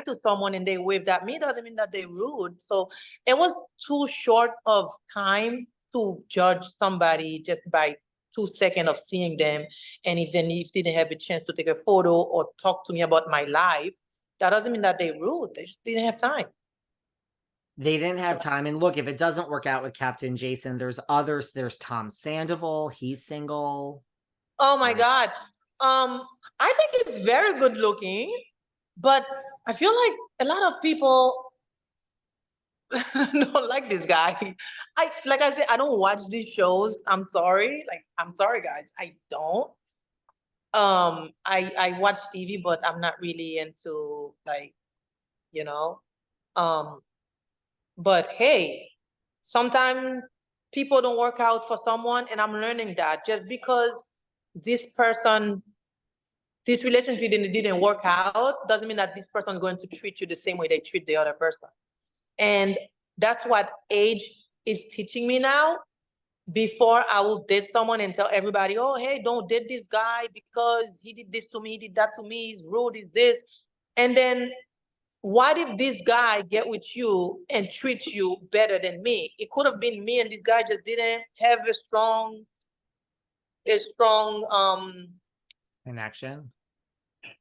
hi to someone and they waved at me doesn't mean that they're rude. So it was too short of time to judge somebody just by 2 seconds of seeing them. And if they didn't have a chance to take a photo or talk to me about my life, that doesn't mean that they're rude. They just didn't have time. They didn't have time. And look, if it doesn't work out with Captain Jason, there's others. There's Tom Sandoval. He's single. Oh my God. I think he's very good looking, but I feel like a lot of people don't like this guy. Like I said, I don't watch these shows. I'm sorry. Like, I'm sorry, guys. I don't. I watch TV, but I'm not really into, like, you know. But hey, sometimes people don't work out for someone, and I'm learning that just because this person, this relationship didn't work out, doesn't mean that this person is going to treat you the same way they treat the other person. And that's what age is teaching me now. Before, I will date someone and tell everybody, oh, hey, don't date this guy because he did this to me, he did that to me, he's rude, he's this. And then what if this guy get with you and treat you better than me? It could have been me and this guy just didn't have a strong Connection.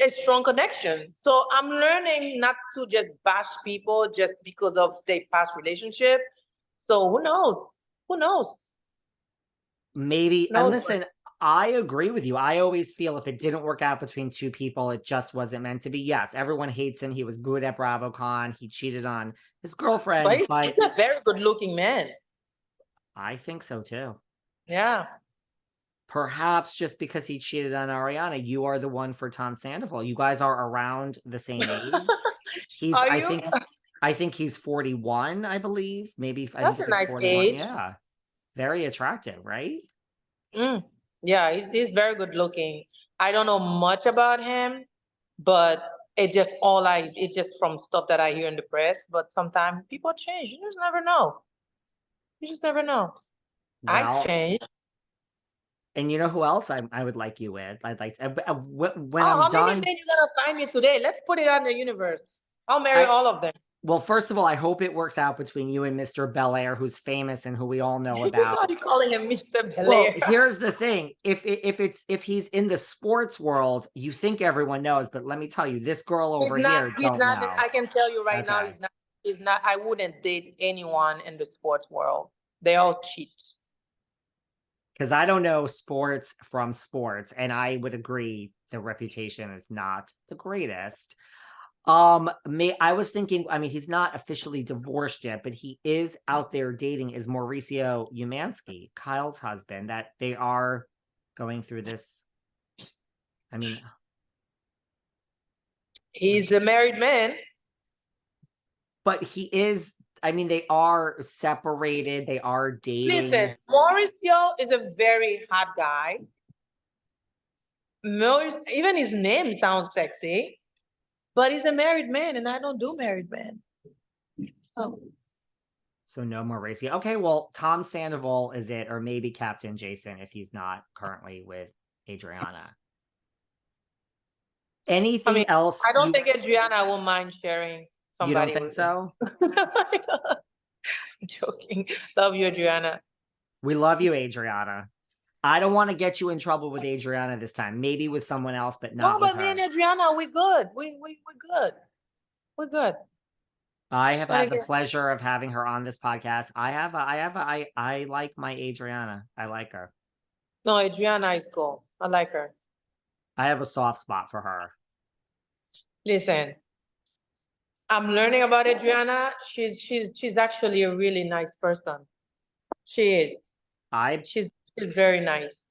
a strong connection. So I'm learning not to just bash people just because of their past relationship. So who knows? Who knows? Maybe, Who and knows? listen, I agree with you. I always feel if it didn't work out between two people, it just wasn't meant to be. Yes, everyone hates him. He was good at BravoCon. He cheated on his girlfriend, But he's a very good looking man. I think so too. Yeah. Perhaps just because he cheated on Ariana, you are the one for Tom Sandoval. You guys are around the same age. Are you? I think he's 41, I believe. Maybe That's a nice 41. age. Yeah. Very attractive, right? Yeah, he's very good looking. I don't know much about him, but it's just from stuff that I hear in the press. But sometimes people change. You just never know. You just never know. I Well, changed. and you know who else I would like you with? I'd like to, when Oh, I'm how many done. men you gonna find me today? Let's put it on the universe. I'll marry I, all of them. well, first of all, I hope it works out between you and Mr. Belair, who's famous and who we all know about. Why are you calling him Mr. Belair? Well, here's the thing: if he's in the sports world, you think everyone knows, but let me tell you, this girl over here He's don't not. know. I can tell you right now, Okay. he's not. He's not. I wouldn't date anyone in the sports world. They all cheat. Because I don't know sports from sports, and I would agree the reputation is not the greatest. I was thinking, I mean, he's not officially divorced yet, but he is out there dating is Mauricio Umansky, Kyle's husband, that they are going through this. I mean, He's a married man. but he is, I mean, they are separated, they are dating. Listen, Mauricio is a very hot guy. Even his name sounds sexy, but he's a married man, and I don't do married men. So no Mauricio. Okay, well, Tom Sandoval is it, or maybe Captain Jason if he's not currently with Adriana. Anything else? I don't think Adriana will mind sharing somebody. You don't think so? I'm joking. Love you, Adriana. We love you, Adriana. I don't want to get you in trouble with Adriana this time. Maybe with someone else, but not with her. Me and Adriana, we're good. We're good. We're good. I have had the pleasure of having her on this podcast. I like my Adriana. I like her. No, Adriana is cool. I like her. I have a soft spot for her. Listen, I'm learning about Adriana. She's actually a really nice person. She is. She's very nice.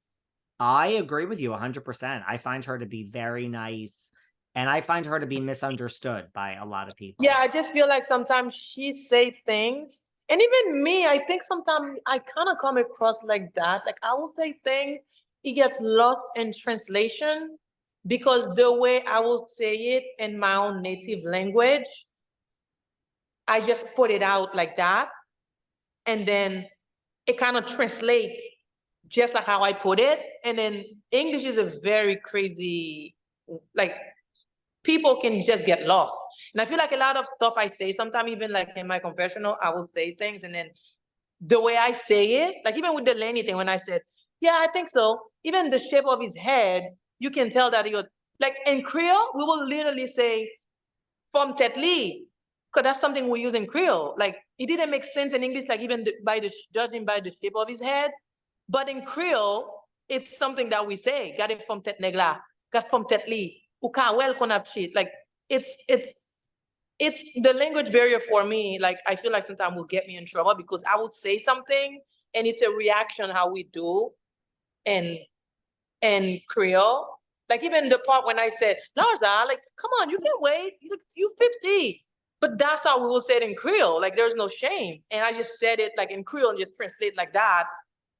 I agree with you 100%. I find her to be very nice, and I find her to be misunderstood by a lot of people. Yeah, I just feel like sometimes she say things, and even me, I think sometimes I kind of come across like that. Like I will say things, it gets lost in translation because the way I will say it in my own native language, I just put it out like that, and then it kind of translates just like how I put it. And then English is a very crazy, like people can just get lost. And I feel like a lot of stuff I say, sometimes even like in my confessional, I will say things and then the way I say it, like even with the Lenny thing, when I said, yeah, I think so. Even the shape of his head, you can tell that he was like in Creole, we will literally say from Tetli, because that's something we use in Creole. Like it didn't make sense in English, like even judging by the shape of his head. But in Creole, it's something that we say. Got it from Tet Negla, got from Tetli. Uka well konapchit. Like it's the language barrier for me. Like I feel like sometimes will get me in trouble because I would say something and it's a reaction how we do and Creole. Like even the part when I said, Larsa, like, come on, you can wait. You 50. But that's how we will say it in Creole. Like there's no shame. And I just said it like in Creole and just translate like that.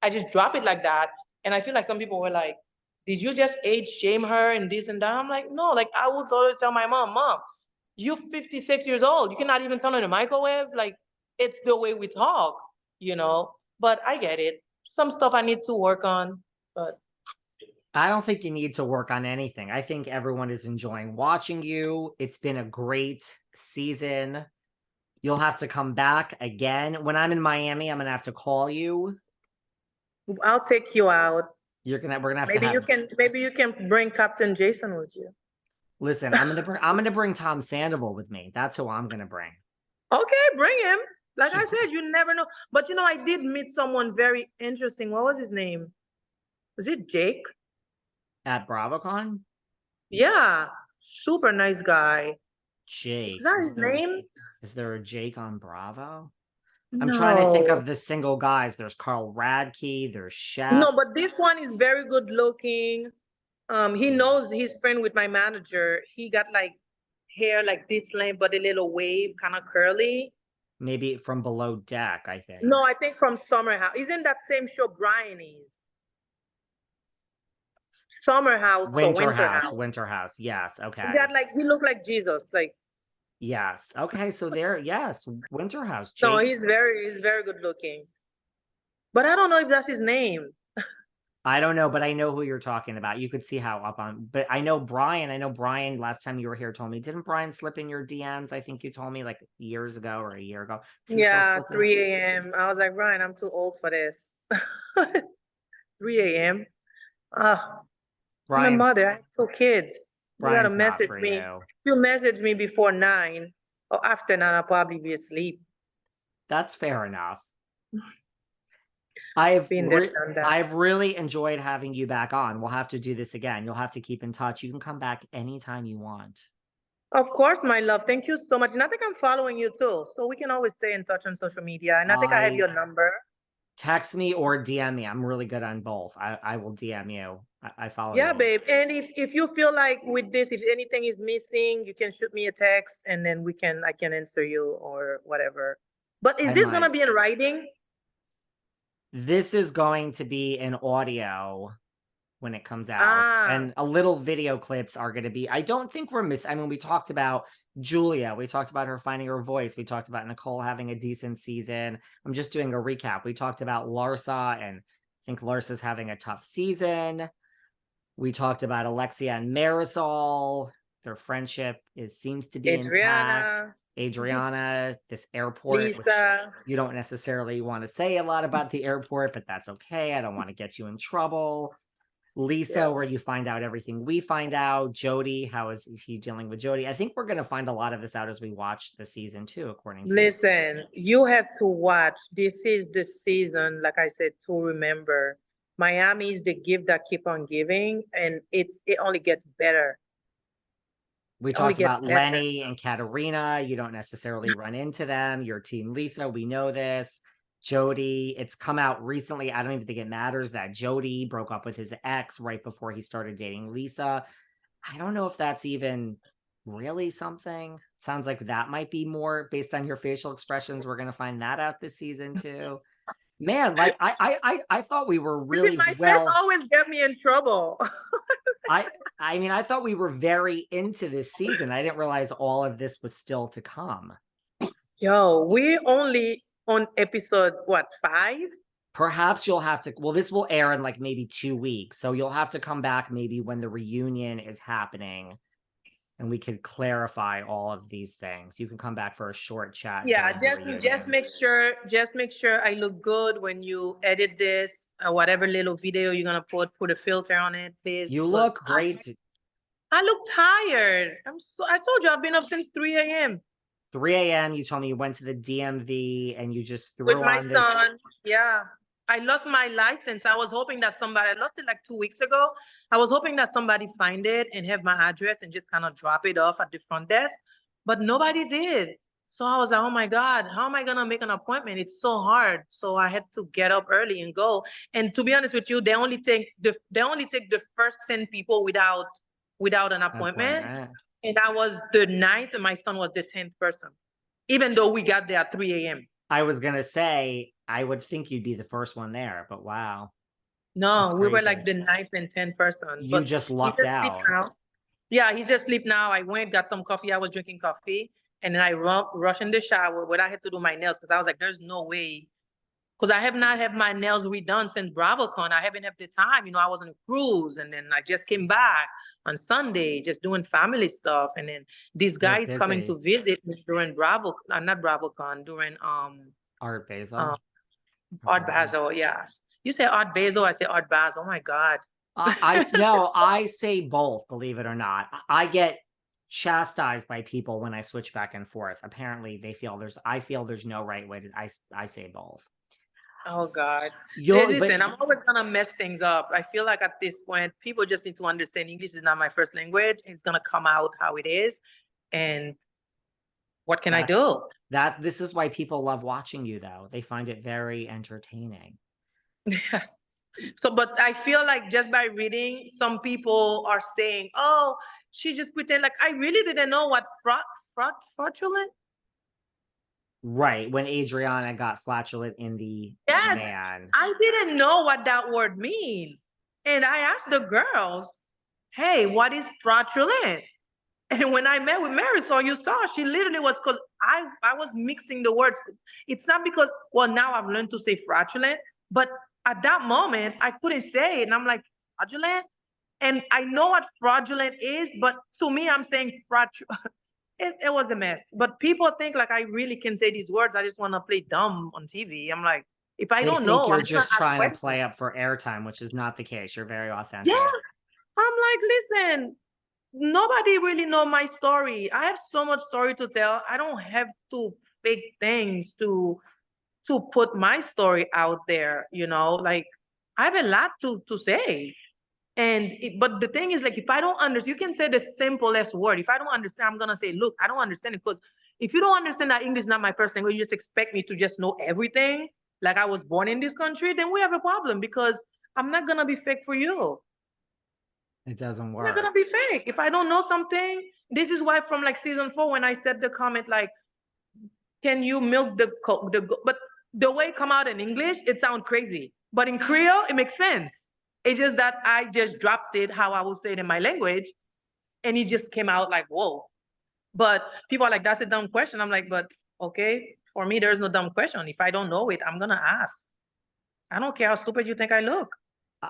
I just drop it like that. And I feel like some people were like, did you just age shame her and this and that? I'm like, no, like I would totally tell my mom, you're 56 years old. You cannot even turn on the microwave. Like it's the way we talk, you know. But I get it. Some stuff I need to work on, but I don't think you need to work on anything. I think everyone is enjoying watching you. It's been a great season. You'll have to come back again. When I'm in Miami, I'm gonna have to call you. I'll take you out. We're gonna have Maybe to have maybe you can bring Captain Jason with you. listen, I'm gonna bring Tom Sandoval with me. That's who I'm gonna bring. Okay, bring him. Like I said, you never know. But you know, I did meet someone very interesting. What was his name? Was it Jake? At BravoCon? Yeah, super nice guy. Jake. Is that his name? Is there a Jake on Bravo? I'm No. trying to think of the single guys. There's Carl Radke, there's Chef. No, but this one is very good looking. He knows he's friend with my manager. He got like hair like this length, but a little wave, kind of curly. Maybe from Below Deck, I think. No, I think from Summer House. He's in that same show Brian is. Summer House or Winter House. Winter House. Yes. Okay. He got like he looked like Jesus. Like yes. Okay. So there. Yes. Winter House. no, Jake. he's very good looking. But I don't know if that's his name. I don't know, but I know who you're talking about. You could see how up on. But I know Brian. Last time you were here told me. Didn't Brian slip in your DMs? I think you told me like years ago or a year ago. Yeah, 3 a.m. I was like, Brian, I'm too old for this. 3 a.m. My mother, I have 2 kids. You gotta message me. If you message me before 9 or after 9, I'll probably be asleep. That's fair enough. I've really enjoyed having you back on. We'll have to do this again. You'll have to keep in touch. You can come back anytime you want. Of course, my love. Thank you so much. And I think I'm following you too. So we can always stay in touch on social media. And I think I have your number. Text me or DM me. I'm really good on both. I will DM you. I follow you. Yeah, babe. And if you feel like with this, if anything is missing, you can shoot me a text and then I can answer you or whatever. But is this gonna be in writing? This is going to be in audio when it comes out. And a little video clips are going to be, I don't think we're missing. I mean, we talked about Julia. We talked about her finding her voice. We talked about Nicole having a decent season. I'm just doing a recap. We talked about Larsa, and I think Larsa's having a tough season. We talked about Alexia and Marysol. Their friendship seems to be intact. Adriana, this airport, Lisa. Which you don't necessarily want to say a lot about the airport, but that's okay. I don't want to get you in trouble. Lisa, where you find out everything we find out. Jody, how is he dealing with Jody? I think we're going to find a lot of this out as we watch the season 2, according to Listen, you have to watch. This is the season, like I said, to remember. Miami is the gift that keep on giving, and it only gets better. We talked about Lenny and Katerina. You don't necessarily run into them. You're Team Lisa. We know this. Jody, it's come out recently. I don't even think it matters that Jody broke up with his ex right before he started dating Lisa. I don't know if that's even really something. Sounds like that might be more based on your facial expressions. We're going to find that out this season too. Man, like I thought we were really my face always get me in trouble. I mean, I thought we were very into this season. I didn't realize all of this was still to come. Yo, we're only on episode, 5? Perhaps you'll have to, well, this will air in like maybe 2 weeks. So you'll have to come back maybe when the reunion is happening. and we could clarify all of these things. You can come back for a short chat. Yeah, during the just reunion. just make sure I look good when you edit this or whatever little video you're gonna put a filter on it, please. You Because look great. I look tired. I told you I've been up since 3 a.m. 3 a.m. You told me you went to the DMV and you just with threw my on this. son. Yeah. I lost my license. I was hoping that I lost it like 2 weeks ago. I was hoping that somebody find it and have my address and just kind of drop it off at the front desk, but nobody did. So I was like, oh my God, how am I gonna make an appointment? It's so hard. So I had to get up early and go. And to be honest with you, they only take the first 10 people without an appointment. And I was the 9th and my son was the 10th person, even though we got there at 3 a.m. I was gonna say, I would think you'd be the first one there, but wow. No, we were like the 9th and 10th person. You but just lucked out. Yeah, he's just asleep now. I went, got some coffee. I was drinking coffee. And then I rushed in the shower when I had to do my nails because I was like, there's no way. Because I have not had my nails redone since BravoCon. I haven't had the time. I was on a cruise and then I just came back on Sunday, just doing family stuff. And then this guy is coming to visit me during not BravoCon, during Art Basel. Art Basel, yes. You say Art Basel, I say Art Basel. Oh my God. I say both, believe it or not. I get chastised by people when I switch back and forth. Apparently I feel there's no right way to, I say both. Oh God. Listen, I'm always gonna mess things up. I feel like at this point, people just need to understand English is not my first language. It's gonna come out how it is. And what can I do? This is why people love watching you though. They find it very entertaining. Yeah. So, but I feel like just by reading, some people are saying, oh, she just pretend like I really didn't know what fraudulent. Right, when Adriana got flatulent in the man. I didn't know what that word means. And I asked the girls, hey, what is fraudulent? And when I met with Marysol, you saw she literally was, because I was mixing the words. It's not because, well, now I've learned to say fraudulent, but at that moment, I couldn't say it. And I'm like, fraudulent? And I know what fraudulent is, but to me, I'm saying fraudulent. It was a mess. But people think like I really can say these words. I just want to play dumb on TV. I'm like, if I don't know, you're just trying to play up for airtime, which is not the case. You're very authentic. Yeah. I'm like, listen, nobody really know my story. I have so much story to tell. I don't have to fake things to put my story out there, like I have a lot to say. But the thing is, like, if I don't understand, you can say the simplest word. If I don't understand, I'm gonna say, look, I don't understand it. Because if you don't understand that English is not my first language, you just expect me to just know everything, like I was born in this country, then we have a problem, because I'm not gonna be fake for you. It doesn't work. I'm not gonna be fake. If I don't know something, this is why from like season 4, when I said the comment, like, can you milk the but the way it come out in English, it sounds crazy. But in Creole, it makes sense. It's just that I just dropped it how I would say it in my language, and it just came out like, whoa. But people are like, that's a dumb question. I'm like, but okay, for me, there's no dumb question. If I don't know it, I'm gonna ask. I don't care how stupid you think I look.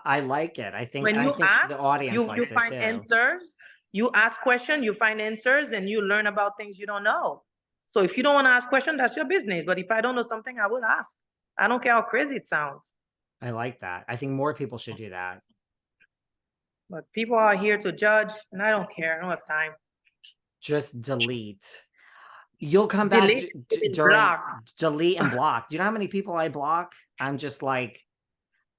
I like it. I think ask, the audience likes you find answers. You ask questions, you find answers, and you learn about things you don't know. So if you don't want to ask questions, that's your business. But if I don't know something, I will ask. I don't care how crazy it sounds. I like that. I think more people should do that. But people are here to judge, and I don't care. I don't have time. Just delete. You'll come back during delete and block. Do you know how many people I block? I'm just like,